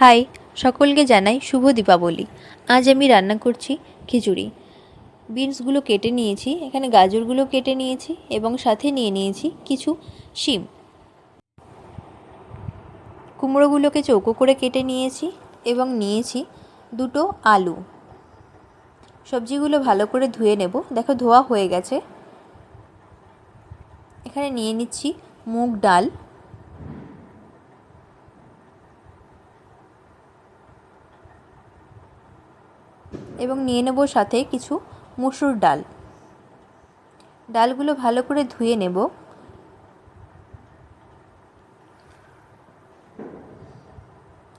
High, সকলকে জানাই শুভ দীপাবলি। আজ আমি রান্না করছি খিচুড়ি। বিনসগুলো কেটে নিয়েছি, এখানে গাজরগুলো কেটে নিয়েছি এবং সাথে নিয়ে নিয়েছি কিছু শিম। কুমড়োগুলোকে চৌকো করে কেটে নিয়েছি এবং নিয়েছি দুটো আলু। সবজিগুলো ভালো করে ধুয়ে নেব। দেখো ধোয়া হয়ে গেছে। এখানে নিয়ে নিচ্ছি মুগ ডাল এবং নিয়ে নেব সাথে কিছু মসুর ডাল। ডালগুলো ভালো করে ধুয়ে নেব।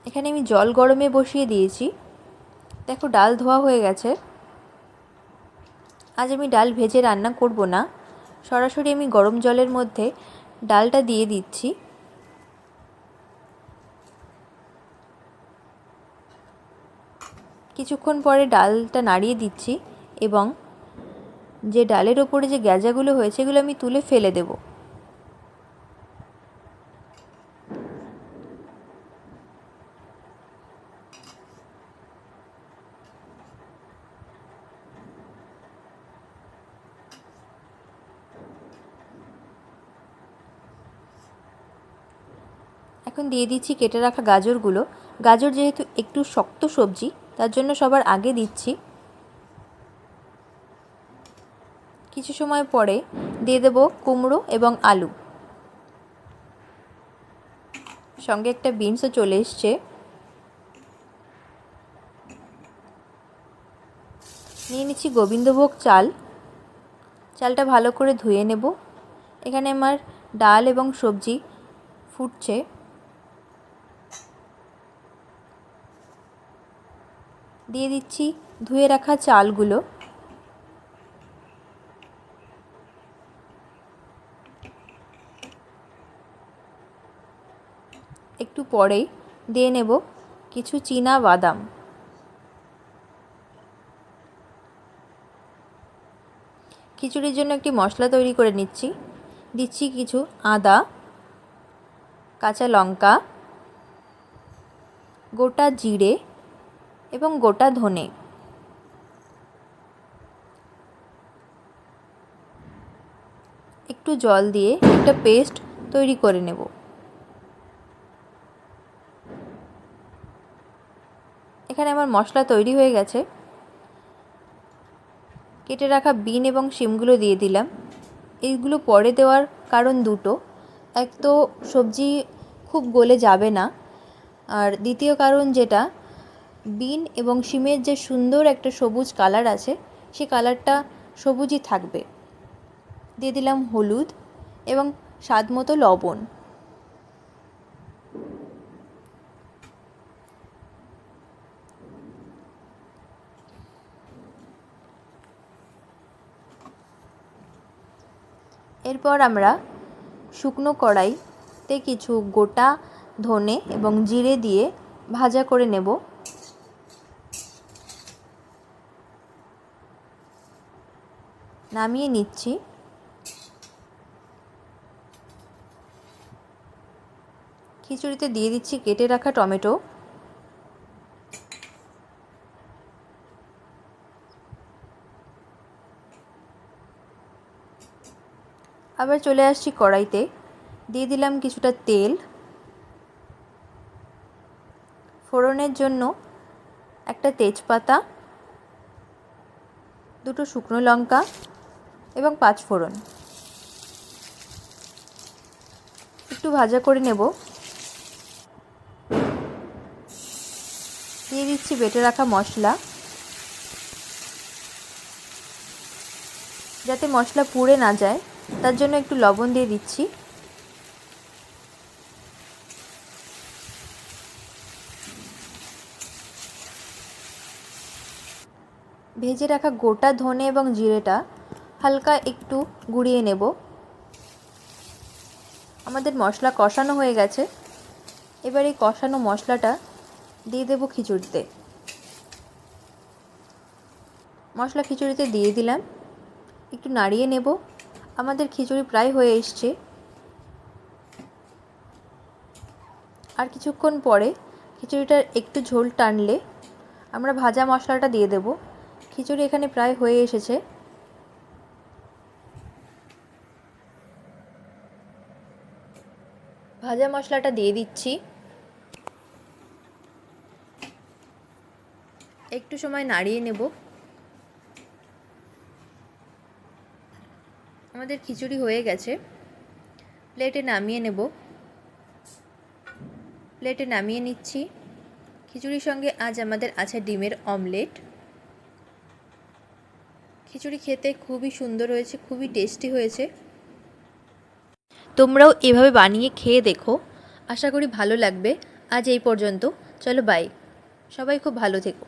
এখানে আমি জল গরমে বসিয়ে দিয়েছি। দেখো ডাল ধোয়া হয়ে গেছে। আজ আমি ডাল ভেজে রান্না করব না, সরাসরি আমি গরম জলের মধ্যে ডালটা দিয়ে দিচ্ছি। কিছুক্ষণ পরে ডালটা নাড়িয়ে দিচ্ছি এবং যে ডালের ওপরে যে গ্যাজাগুলো হয়েছে এগুলো আমি তুলে ফেলে দেব। এখন দিয়ে দিচ্ছি কেটে রাখা গাজরগুলো। গাজর যেহেতু একটু শক্ত সবজি, তার জন্য সবার আগে দিচ্ছি। কিছু সময় পরে দিয়ে দেব কুমড়ো এবং আলু, সঙ্গে একটা বিনসও চলে এসছে। নিয়ে নিচ্ছি গোবিন্দভোগ চাল। চালটা ভালো করে ধুয়ে নেব। এখানে আমার ডাল এবং সবজি ফুটছে। দিয়ে দিচ্ছি ধুয়ে রাখা চালগুলো। একটু পরেই দিয়ে নেব কিছু চীনা বাদাম। খিচুড়ির জন্য একটি মশলা তৈরি করে নিচ্ছি। দিচ্ছি কিছু আদা, কাঁচা লঙ্কা, গোটা জিরে এবং গোটা ধনে। একটু জল দিয়ে একটা পেস্ট তৈরি করে নেব। এখানে আমার মশলা তৈরি হয়ে গেছে। কেটে রাখা বিন এবং শিমগুলো দিয়ে দিলাম। এইগুলো পরে দেওয়ার কারণ দুটো। এক তো সবজি খুব গলে যাবে না, আর দ্বিতীয় কারণ যেটা, বিন এবং শিমের যে সুন্দর একটা সবুজ কালার আছে, সেই কালারটা সবুজই থাকবে। দিয়ে দিলাম হলুদ এবং স্বাদ মতো লবণ। এরপর আমরা শুকনো কড়াইতে কিছু গোটা ধনে এবং জিরে দিয়ে ভাজা করে নেব। নামিয়ে নিচ্ছি। খিচুড়িতে দিয়ে দিচ্ছি কেটে রাখা টমেটো। আবার চলে আসছি কড়াইতে, দিয়ে দিলাম কিছুটা তেল। ফোড়নের জন্য একটা তেজপাতা, দুটো শুকনো লঙ্কা এবং 5 ফোড়ন। একটু ভাজা করে নেব। দিয়ে দিচ্ছি বেটে রাখা মশলা। যাতে মশলা পুড়ে না যায় তার জন্য একটু লবণ দিয়ে দিচ্ছি। ভেজে রাখা গোটা ধনে এবং জিরেটা হালকা একটু গুঁড়িয়ে নেব। আমাদের মশলা কষানো হয়ে গেছে। এবার এই কষানো মশলাটা দিয়ে দেব খিচুড়িতে। মশলা খিচুড়িতে দিয়ে দিলাম। একটু নাড়িয়ে নেব। আমাদের খিচুড়ি প্রায় হয়ে এসছে। আর কিছুক্ষণ পরে খিচুড়িটার একটু ঝোল টানলে আমরা ভাজা মশলাটা দিয়ে দেব। খিচুড়ি এখানে প্রায় হয়ে এসেছে। ভাজা মশলাটা দিয়ে দিচ্ছি। একটু সময় নাড়িয়ে নেব। আমাদের খিচুড়ি হয়ে গেছে, প্লেটে নামিয়ে নেব। প্লেটে নামিয়ে নিচ্ছি। খিচুড়ির সঙ্গে আজ আমাদের আছে ডিমের অমলেট। খিচুড়ি খেতে খুবই সুন্দর হয়েছে, খুবই টেস্টি হয়েছে। তোমরাও এভাবে বানিয়ে খেয়ে দেখো, আশা করি ভালো লাগবে। আজ এই পর্যন্ত, চলো বাই। সবাই খুব ভালো থেকো।